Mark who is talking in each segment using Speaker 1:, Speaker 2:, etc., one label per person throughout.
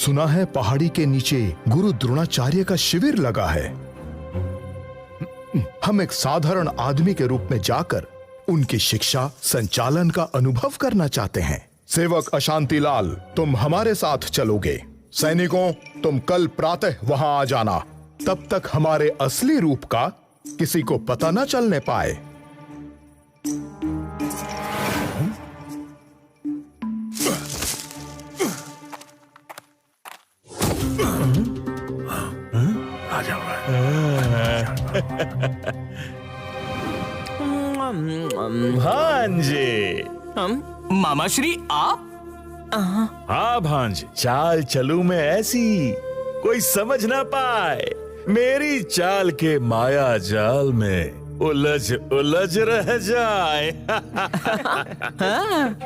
Speaker 1: सुना है पहाड़ी के नीचे गुरु द्रोणाचार्य का शिविर लगा है। हम एक साधारण आदमी के रूप में जाकर उनकी शिक्षा संचालन का अनुभव करना चाहते हैं। सेवक अशांतिलाल, तुम हमारे साथ चलोगे। सैनिकों, तुम कल प्रातः वहां आ जाना। तब तक हमारे असली रूप का किसी को पता न चलने पाए।
Speaker 2: भांजे,
Speaker 3: मामा श्री आप?
Speaker 2: हाँ भांजे, चाल चलूं मैं ऐसी कोई समझ ना पाए। मेरी चाल के माया जाल में उलझ उलझ रह जाए।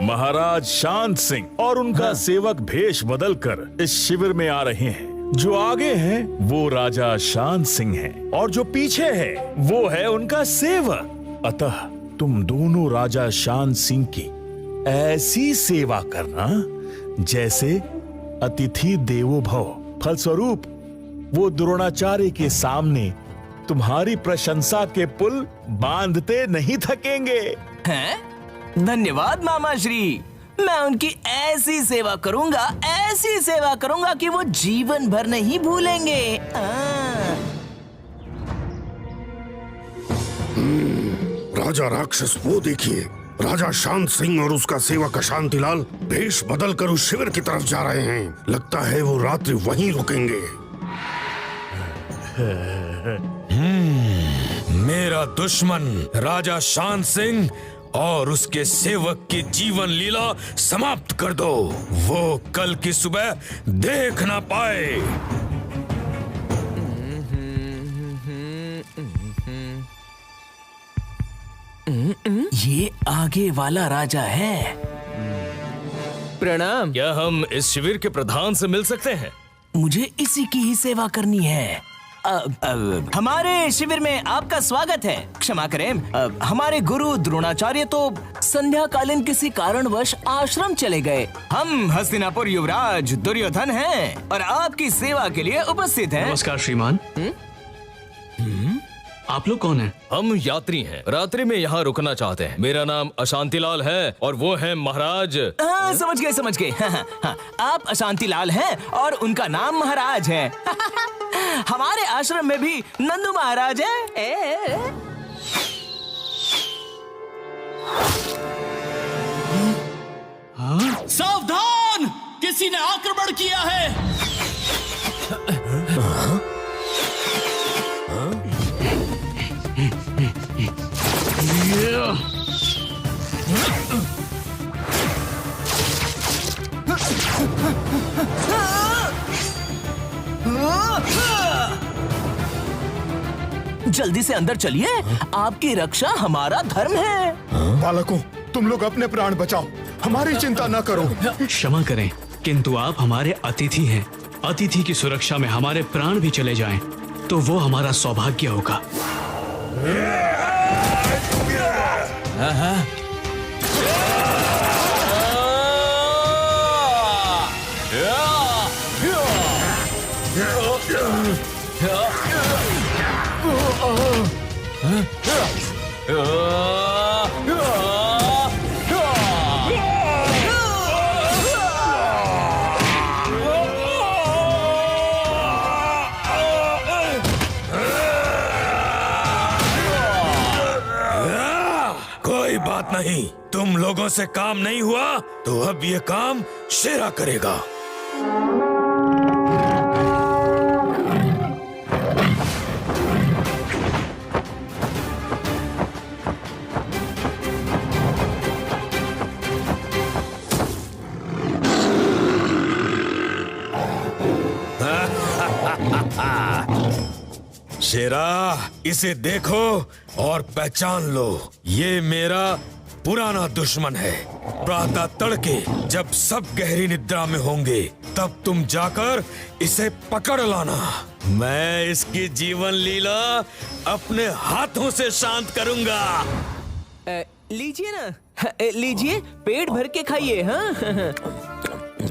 Speaker 2: महाराज शांत सिंह और उनका सेवक भेष बदलकर इस शिविर में आ रहे हैं। जो आगे हैं वो राजा शांत सिंह हैं और जो पीछे है वो है उनका सेवक। अतः तुम दोनों राजा शांत सिंह की ऐसी सेवा करना जैसे अतिथि देवो भव। फलस्वरूप वो द्रोणाचार्य के सामने तुम्हारी प्रशंसा के पुल बांधते नहीं थकेंगे।
Speaker 3: हैं? धन्यवाद मामा श्री। मैं उनकी ऐसी सेवा करूंगा कि वो जीवन भर नहीं भूलेंगे।
Speaker 4: राजा राक्षस वो देखिए, राजा शांत सिंह और उसका सेवक शांतिलाल भेष बदलकर उस शिविर की तरफ जा रहे हैं। लगता है वो रात्रि वहीं रुकेंगे।
Speaker 5: मेरा दुश्मन राजा शांत सिंह और उसके सेवक की जीवन लीला समाप्त कर दो। वो कल की सुबह देख ना पाए।
Speaker 3: ये आगे वाला राजा है। प्रणाम।
Speaker 6: क्या हम इस शिविर के प्रधान से मिल सकते हैं?
Speaker 3: मुझे इसी की ही सेवा करनी है। हमारे शिविर में आपका स्वागत है। क्षमा करें, हमारे गुरु द्रोणाचार्य तो संध्याकालीन किसी कारणवश आश्रम चले गए। हम हस्तिनापुर युवराज दुर्योधन हैं और आपकी सेवा के लिए उपस्थित हैं।
Speaker 7: नमस्कार श्रीमान। आप लोग कौन हैं?
Speaker 6: हम यात्री हैं, रात्रि में यहाँ रुकना चाहते हैं। मेरा नाम अशांतिलाल है और वो है महाराज।
Speaker 3: हाँ, समझ गए। हाँ, आप अशांतिलाल हैं और उनका नाम महाराज है। हमारे आश्रम में भी नंदू महाराज है।
Speaker 8: सावधान, किसी ने आक्रमण किया है।
Speaker 3: जल्दी से अंदर चलिए, आपकी रक्षा हमारा धर्म है।
Speaker 1: बालकों, तुम लोग अपने प्राण बचाओ, हमारी चिंता न करो।
Speaker 7: क्षमा करें, किंतु आप हमारे अतिथि हैं। अतिथि की सुरक्षा में हमारे प्राण भी चले जाएं, तो वो हमारा सौभाग्य होगा।
Speaker 5: कोई बात नहीं, तुम लोगों से काम नहीं हुआ तो अब ये काम शेरा करेगा। शेरा, इसे देखो और पहचान लो, ये मेरा पुराना दुश्मन है। प्रातः तड़के जब सब गहरी निद्रा में होंगे तब तुम जाकर इसे पकड़ लाना। मैं इसकी जीवन लीला अपने हाथों से शांत करूंगा।
Speaker 3: लीजिए ना, लीजिए, पेट भर के खाइए। हाँ,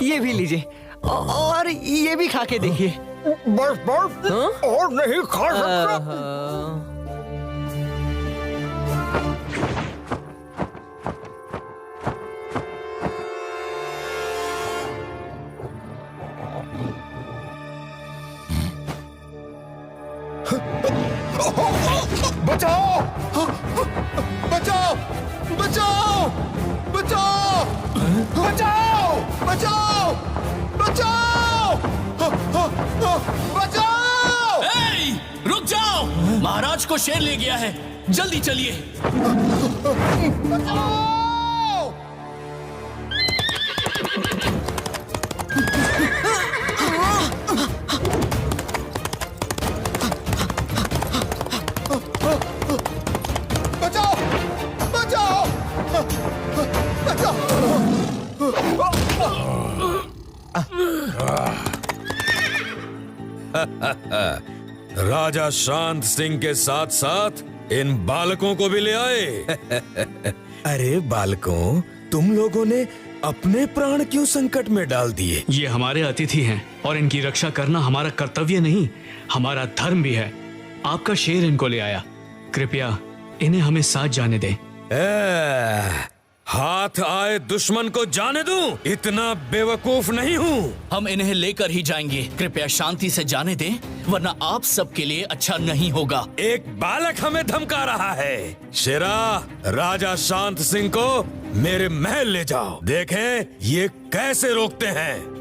Speaker 3: ये भी लीजिए। और ये भी खा के देखिए।
Speaker 4: बस बस और नहीं खा सकता।
Speaker 1: बचाओ बचाओ बचाओ बचाओ बचाओ बचाओ बचाओ बचाओ।
Speaker 8: ए, रुक जाओ, महाराज को शेर ले गया है, जल्दी चलिए।
Speaker 1: बचाओ।
Speaker 5: राजा शांत सिंह के साथ साथ इन बालकों को भी ले आए। अरे बालकों, तुम लोगों ने अपने प्राण क्यों संकट में डाल दिए?
Speaker 7: ये हमारे अतिथि हैं और इनकी रक्षा करना हमारा कर्तव्य नहीं, हमारा धर्म भी है। आपका शेर इनको ले आया, कृपया इन्हें हमें साथ जाने दें।
Speaker 5: हाथ आए दुश्मन को जाने दूं? इतना बेवकूफ नहीं हूँ।
Speaker 8: हम इन्हें लेकर ही जाएंगे, कृपया शांति से जाने दें, वरना आप सबके लिए अच्छा नहीं होगा।
Speaker 5: एक बालक हमें धमका रहा है। शेरा, राजा शांत सिंह को मेरे महल ले जाओ, देखें ये कैसे रोकते हैं।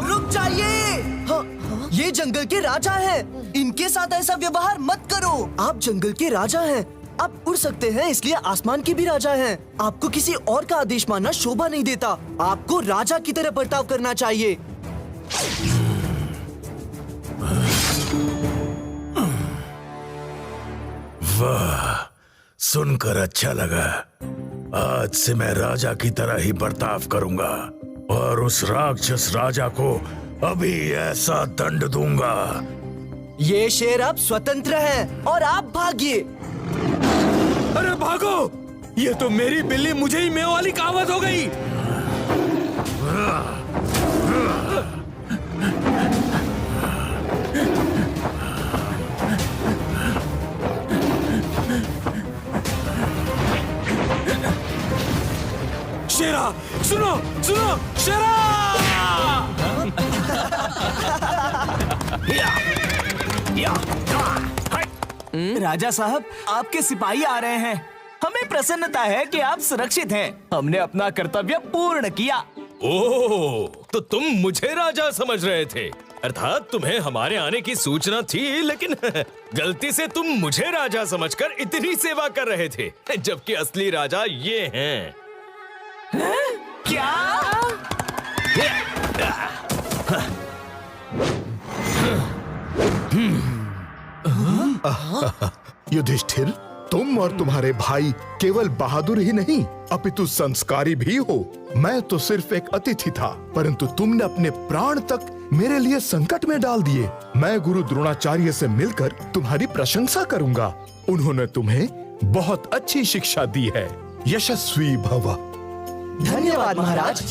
Speaker 3: रुक जाइए। ये जंगल के राजा हैं। इनके साथ ऐसा व्यवहार मत करो। आप जंगल के राजा हैं, आप उड़ सकते हैं, इसलिए आसमान के भी राजा हैं। आपको किसी और का आदेश मानना शोभा नहीं देता। आपको राजा की तरह बर्ताव करना चाहिए।
Speaker 2: वाह, सुनकर अच्छा लगा। आज से मैं राजा की तरह ही बर्ताव करूंगा और उस राक्षस राजा को अभी ऐसा दंड दूंगा।
Speaker 3: ये शेर अब स्वतंत्र है और आप भागिए।
Speaker 5: अरे भागो, ये तो मेरी बिल्ली मुझे ही मेव वाली कहावत हो गई। शेरा, सुनो सुनो, शेरा!
Speaker 3: राजा साहब, आपके सिपाही आ रहे हैं। हमें प्रसन्नता है कि आप सुरक्षित हैं। हमने अपना कर्तव्य पूर्ण किया।
Speaker 6: ओह, तो तुम मुझे राजा समझ रहे थे? अर्थात तुम्हें हमारे आने की सूचना थी, लेकिन गलती से तुम मुझे राजा समझकर इतनी सेवा कर रहे थे, जबकि असली राजा ये हैं।
Speaker 3: क्या?
Speaker 1: युधिष्ठिर, तुम और तुम्हारे भाई केवल बहादुर ही नहीं, अपितु संस्कारी भी हो। मैं तो सिर्फ एक अतिथि था, परंतु तुमने अपने प्राण तक मेरे लिए संकट में डाल दिए। मैं गुरु द्रोणाचार्य से मिलकर तुम्हारी प्रशंसा करूंगा। उन्होंने तुम्हें बहुत अच्छी शिक्षा दी है। यशस्वी भव।
Speaker 9: धन्यवाद महाराज।